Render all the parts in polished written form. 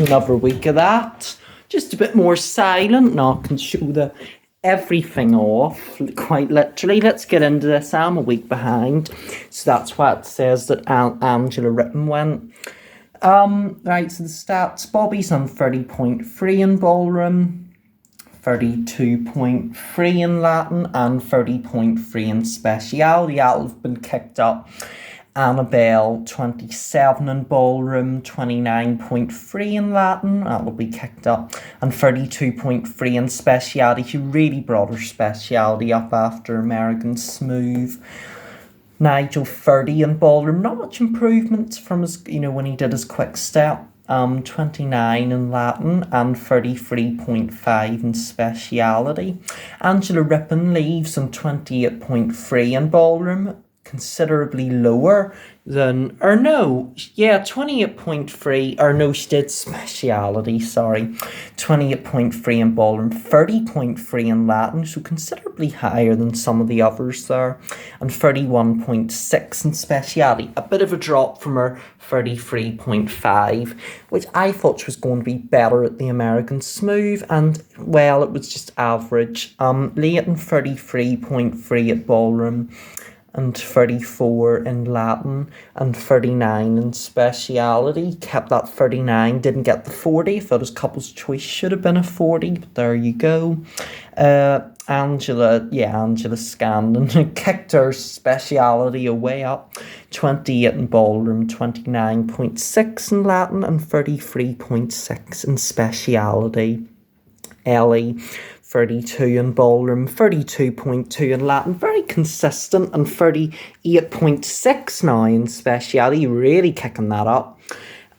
Another week of that. Just a bit more silent. Now I can show everything off, quite literally. Let's get into this. I'm a week behind. So that's why it says that Angela Rippon went. Right, so the stats. Bobby's on 30.3 in ballroom, 32.3 in Latin, and 30.3 in speciality. That'll have been kicked up. Annabelle, 27 in ballroom, 29.3 in Latin, that will be kicked up, and 32.3 in speciality. She really brought her speciality up after American Smooth. Nigel, 30 in ballroom, not much improvement from his, when he did his quick step. 29 in Latin and 33.5 in speciality. Angela Rippon leaves on 28.3 in ballroom, considerably lower than, 28.3, she did speciality, 28.3 in ballroom, 30.3 in Latin, so considerably higher than some of the others there, and 31.6 in speciality, a bit of a drop from her 33.5, which I thought was going to be better at the American Smooth, and, well, it was just average. Leighton, 33.3 at ballroom, and 34 in Latin, and 39 in speciality. Kept that 39, didn't get the 40. I thought his couple's choice should have been a 40, but there you go. Angela Scandon kicked her speciality away up. 28 in ballroom, 29.6 in Latin, and 33.6 in speciality. Ellie, 32 in ballroom, 32.2 in Latin, very consistent, and 38.6 now in speciality, really kicking that up.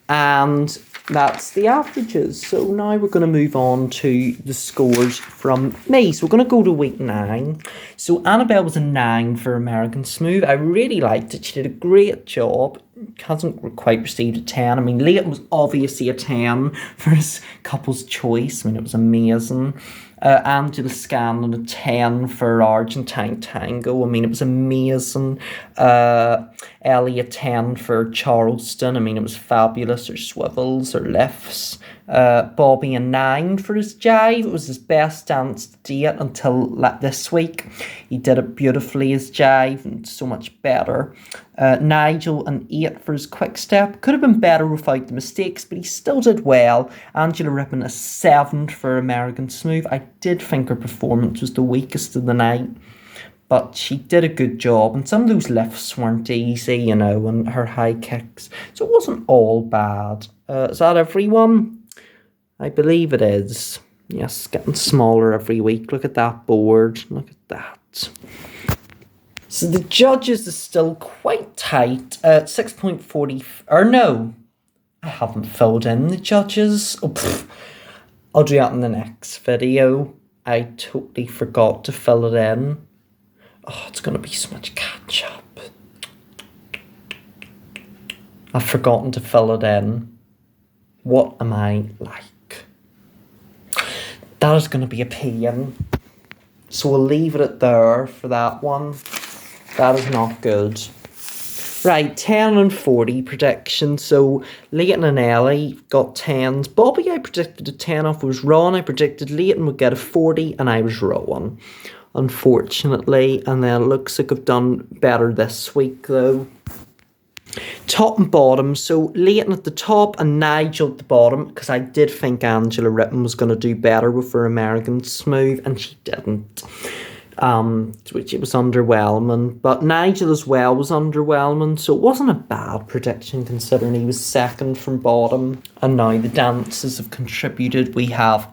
And that's the averages. So now we're going to move on to the scores from me. So we're going to go to week 9. So Annabelle was a 9 for American Smooth. I really liked it. She did a great job. Hasn't quite received a 10. I mean, Leighton was obviously a 10 for his couple's choice. I mean, it was amazing. Angela Scanlon, a 10 for Argentine Tango. I mean, it was amazing. Ellie, a 10 for Charleston. I mean, it was fabulous. Her swivels, her lifts. Bobby, a 9 for his jive. It was his best dance to date until this week. He did it beautifully, his jive, and so much better. Nigel, an 8 for his quick step. Could have been better without the mistakes, but he still did well. Angela Rippon, a 7 for American Smooth. I did think her performance was the weakest of the night, but she did a good job, and some of those lifts weren't easy, and her high kicks, so it wasn't all bad. Is that everyone? I believe it is. Yes, getting smaller every week. Look at that board. Look at that. So the judges are still quite tight. 6.40... I haven't filled in the judges. I'll do that in the next video. I totally forgot to fill it in. Oh, it's going to be so much catch-up. I've forgotten to fill it in. What am I like? That is going to be a pain. So we'll leave it at there for that one. That is not good. Right, 10 and 40 prediction. So Leighton and Ellie got 10s. Bobby, I predicted a 10 off, was wrong. I predicted Leighton would get a 40 and I was wrong, unfortunately. And then it looks like I've done better this week though. Top and bottom, so Leighton at the top and Nigel at the bottom, because I did think Angela Rippon was going to do better with her American Smooth, and she didn't. Which it was underwhelming, but Nigel as well was underwhelming, so it wasn't a bad prediction considering he was second from bottom. And now the dances have contributed. We have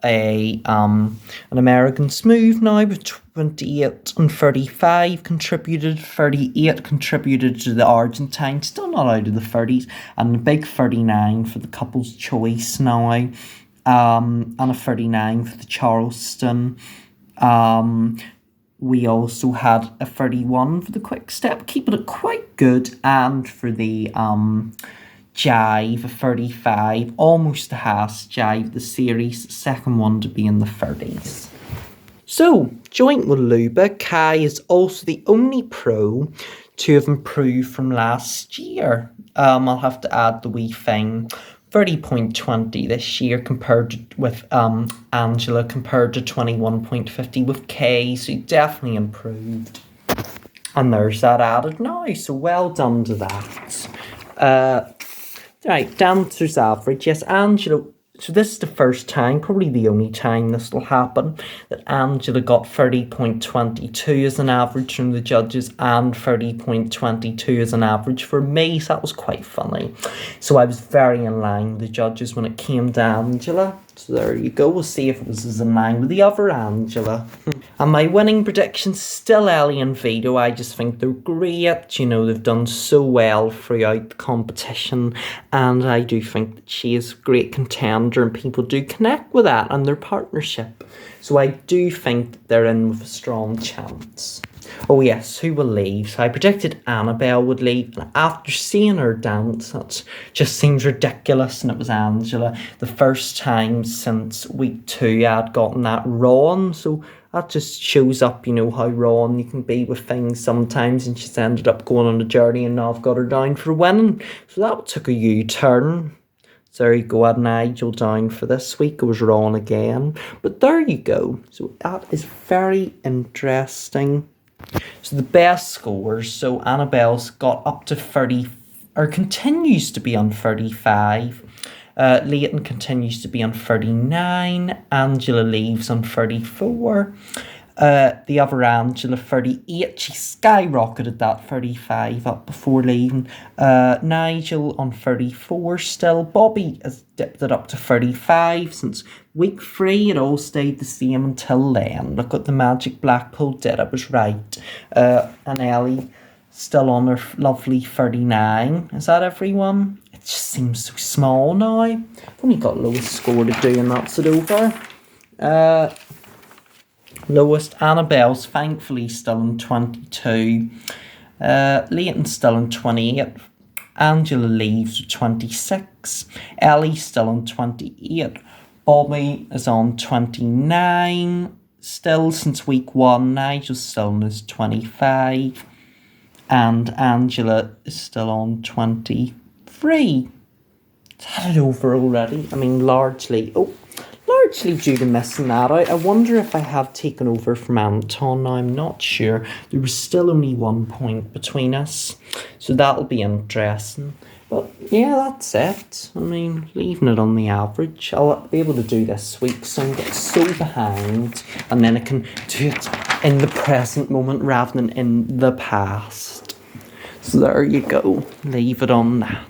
an American Smooth now with 28 and 35 contributed, 38 contributed to the Argentine, still not out of the 30s, and a big 39 for the couple's choice now, and a 39 for the Charleston. We also had a 31 for the quick step, keeping it quite good, and for the jive, a 35, almost the Haas jive, the series, second one to be in the 30s. So, joint with Luba, Kai is also the only pro to have improved from last year. I'll have to add the wee thing, 30.20 this year with Angela compared to 21.50 with Kay, so definitely improved. And there's that added now, so well done to that. Right, dancer's average. Yes, Angela. So this is the first time, probably the only time this will happen, that Angela got 30.22 as an average from the judges and 30.22 as an average for me. So that was quite funny. So I was very in line with the judges when it came to Angela. So there you go. We'll see if it was as in line with the other Angela. And my winning predictions still Ellie and Vito. I just think they're great. You know, they've done so well throughout the competition. And I do think that she is a great contender and people do connect with that and their partnership. So I do think they're in with a strong chance. Oh yes, who will leave? So I predicted Annabelle would leave. And after seeing her dance, that just seems ridiculous. And it was Angela. The first time since week 2 I'd gotten that wrong. So that just shows up, you know, how wrong you can be with things sometimes. And she's ended up going on a journey and now I've got her down for winning. So that took a U-turn. So there you go, I had Nigel down for this week. I was wrong again. But there you go. So that is very interesting. So the best scores, so Annabelle's got up to 30, or continues to be on 35. Leighton continues to be on 39. Angela leaves on 34. The other Angela, 38. She skyrocketed that 35 up before leaving. Nigel on 34 still. Bobby has dipped it up to 35 since week 3. It all stayed the same until then. Look what the Magic Blackpool did. I was right. And Ellie still on her lovely 39. Is that everyone? It just seems so small now. I've only got lowest score to do and that's it over. Lowest, Annabelle's thankfully still in 22. Leighton's still in 28. Angela leaves with 26. Ellie's still on 28. Bobby is on 29. Still since week 1. Nigel's still on his 25. And Angela is still on 23. It's had it over already. I mean, largely due to missing that out. I wonder if I have taken over from Anton now. I'm not sure. There was still only 1 point between us. So that'll be interesting. But yeah, that's it. I mean, leaving it on the average. I'll be able to do this week, so I'm getting so behind. And then I can do it in the present moment rather than in the past. So there you go. Leave it on that.